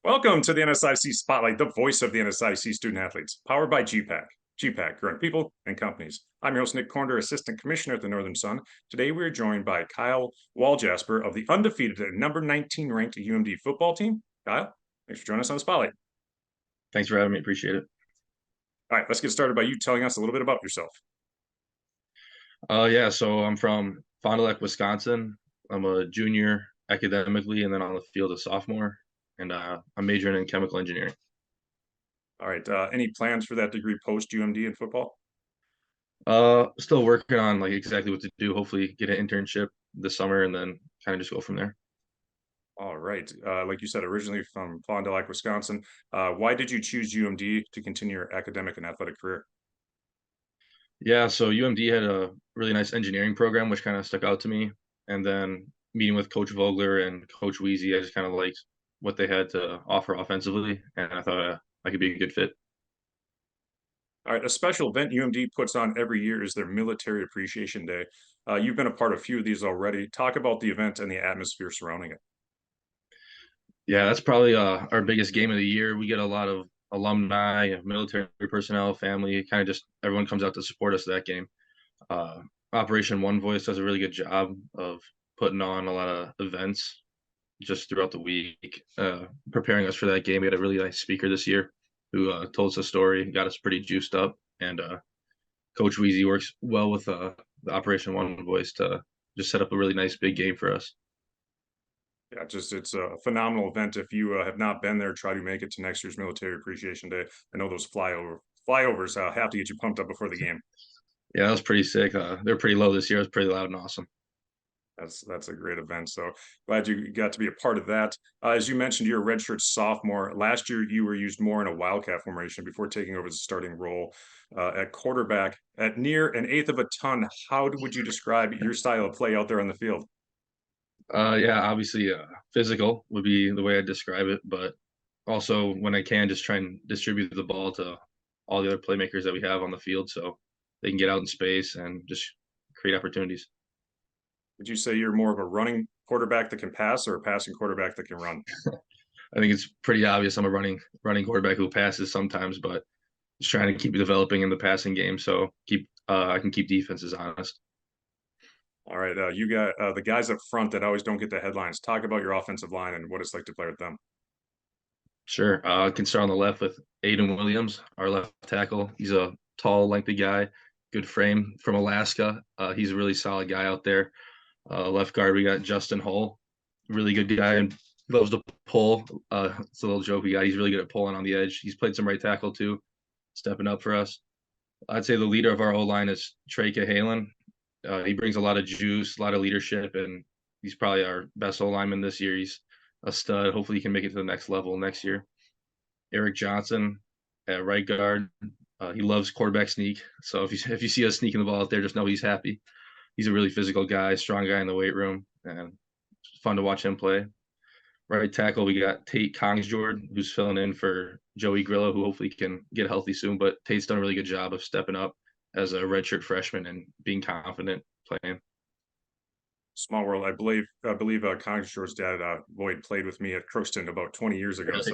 Welcome to the NSIC Spotlight, the voice of the NSIC student athletes, powered by gpac. gpac, growing people and companies. I'm your host, Nick Cornder, Assistant Commissioner at the Northern Sun. Today, we are joined by Kyle Walljasper of the undefeated and number 19 ranked UMD football team. Kyle, thanks for joining us on the Spotlight. Thanks for having me. Appreciate it. All right, let's get started by you telling us a little bit about yourself. Yeah, so I'm from Fond du Lac, Wisconsin. I'm a junior academically, and then on the field a sophomore, and I'm majoring in chemical engineering. All right, any plans for that degree post UMD in football? Still working on like exactly what to do. Hopefully, get an internship this summer, and then kind of just go from there. All right, like you said, originally from Fond du Lac, Wisconsin. Why did you choose UMD to continue your academic and athletic career? Yeah, so UMD had a really nice engineering program, which kind of stuck out to me. And then meeting with Coach Vogler and Coach Weezy, I just kind of liked what they had to offer offensively, and I thought I could be a good fit. All right, a special event UMD puts on every year is their Military Appreciation Day. You've been a part of a few of these already. Talk about the event and the atmosphere surrounding it. Yeah, that's probably our biggest game of the year. We get a lot of alumni, military personnel, family, kind of just everyone comes out to support us that game. Uh, Operation One Voice does a really good job of putting on a lot of events just throughout the week, preparing us for that game. We had a really nice speaker this year who told us a story, got us pretty juiced up, and Coach Weezy works well with the Operation One Voice to just set up a really nice big game for us. Yeah, just it's a phenomenal event. If you have not been there, try to make it to next year's Military Appreciation Day. I know those flyovers have to get you pumped up before the game. Yeah, that was pretty sick. They're pretty low this year. It was pretty loud and awesome. That's a great event. So glad you got to be a part of that. As you mentioned, you're a redshirt sophomore. Last year, you were used more in a wildcat formation before taking over the starting role at quarterback. At near an eighth of a ton, how would you describe your style of play out there on the field? Yeah, obviously, physical would be the way I'd describe it, but also when I can, just try and distribute the ball to all the other playmakers that we have on the field, so they can get out in space and just create opportunities. Would you say you're more of a running quarterback that can pass or a passing quarterback that can run? I think it's pretty obvious I'm a running quarterback who passes sometimes, but just trying to keep developing in the passing game, so keep I can keep defenses honest. All right, you got the guys up front that always don't get the headlines. Talk about your offensive line and what it's like to play with them. Sure. I can start on the left with Aiden Williams, our left tackle. He's a tall, lengthy guy, good frame from Alaska. He's a really solid guy out there. Left guard, we got Justin Hull, really good guy and loves to pull. It's a little jokey guy. He's really good at pulling on the edge. He's played some right tackle too, stepping up for us. I'd say the leader of our O line is Trey Cahalan. He brings a lot of juice, a lot of leadership, and he's probably our best O lineman this year. He's a stud. Hopefully, he can make it to the next level next year. Eric Johnson at right guard. He loves quarterback sneak. So if you see us sneaking the ball out there, just know he's happy. He's a really physical guy, strong guy in the weight room, and it's fun to watch him play. Right tackle, we got Tate Kongsjord, who's filling in for Joey Grillo, who hopefully can get healthy soon. But Tate's done a really good job of stepping up as a redshirt freshman and being confident playing. Small world. I believe Cogsworth's dad, Lloyd, played with me at Crookston about 20 years ago. Really?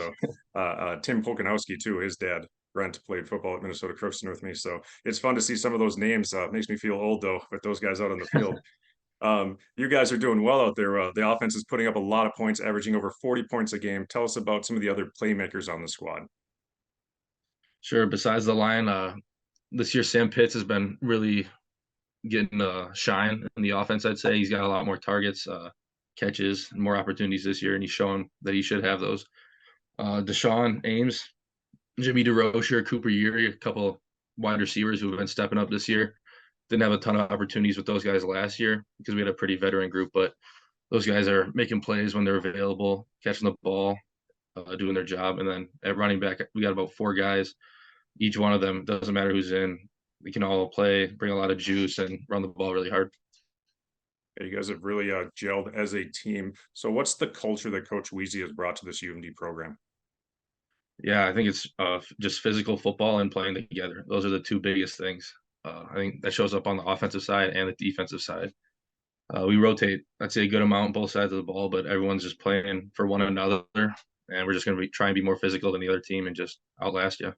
So Tim Polkanowski too, his dad, Brent, played football at Minnesota Crookston with me. So it's fun to see some of those names. Makes me feel old though, with those guys out on the field. You guys are doing well out there. The offense is putting up a lot of points, averaging over 40 points a game. Tell us about some of the other playmakers on the squad. Sure. Besides the line, this year Sam Pitts has been really getting shine in the offense. I'd say he's got a lot more targets, catches, and more opportunities this year, and he's shown that he should have those. Deshaun Ames, Jimmy DeRocher, Cooper Yuri, a couple wide receivers who have been stepping up this year. Didn't have a ton of opportunities with those guys last year because we had a pretty veteran group, but those guys are making plays when they're available, catching the ball, doing their job. And then at running back, we got about four guys. Each one of them, doesn't matter who's in, we can all play, bring a lot of juice, and run the ball really hard. Yeah, you guys have really gelled as a team. So what's the culture that Coach Weezy has brought to this UMD program? Yeah, I think it's just physical football and playing together. Those are the two biggest things. I think that shows up on the offensive side and the defensive side. We rotate, I'd say, a good amount on both sides of the ball, but everyone's just playing for one another and we're just going to be try and be more physical than the other team and just outlast you.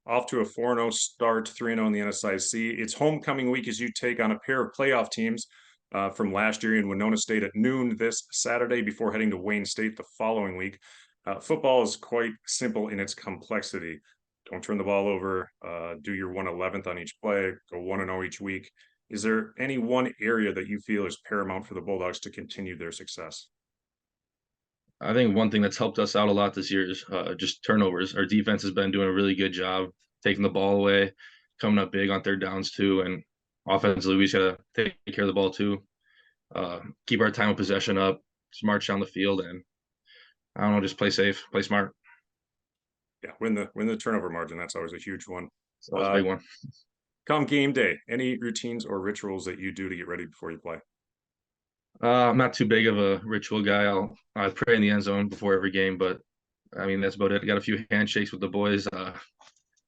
Off to a 4-0 start, 3-0 in the NSIC. It's homecoming week as you take on a pair of playoff teams from last year in Winona State at noon this Saturday before heading to Wayne State the following week. Football is quite simple in its complexity. Don't turn the ball over, do your 1/11th on each play, go 1-0 each week. Is there any one area that you feel is paramount for the Bulldogs to continue their success? I think one thing that's helped us out a lot this year is just turnovers. Our defense has been doing a really good job taking the ball away, coming up big on third downs too, and offensively we just gotta take care of the ball too. Keep our time of possession up, just march down the field, and I don't know, just play safe, play smart. Yeah, win the turnover margin. That's always a huge one. So that was a Uh, big one. Come game day, any routines or rituals that you do to get ready before you play? I'm not too big of a ritual guy. I pray in the end zone before every game, but I mean that's about it. I got a few handshakes with the boys,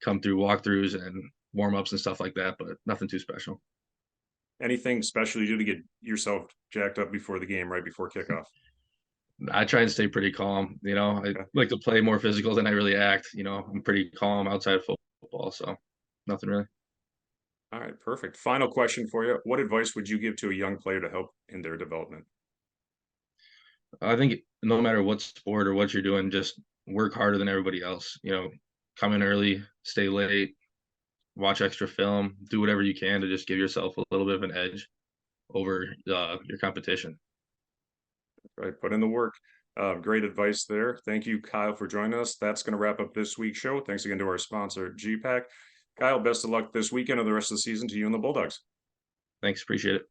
come through walkthroughs and warm ups and stuff like that, but nothing too special. Anything special you do to get yourself jacked up before the game, right before kickoff? I try and stay pretty calm. I Okay. like to play more physical than I really act. I'm pretty calm outside of football, so nothing really. All right, perfect. Final question for you. What advice would you give to a young player to help in their development? I think no matter what sport or what you're doing, just work harder than everybody else. Come in early, stay late, watch extra film, do whatever you can to just give yourself a little bit of an edge over your competition. Right, put in the work. Great advice there. Thank you, Kyle, for joining us. That's going to wrap up this week's show. Thanks again to our sponsor, gpac. Kyle, best of luck this weekend and the rest of the season to you and the Bulldogs. Thanks, appreciate it.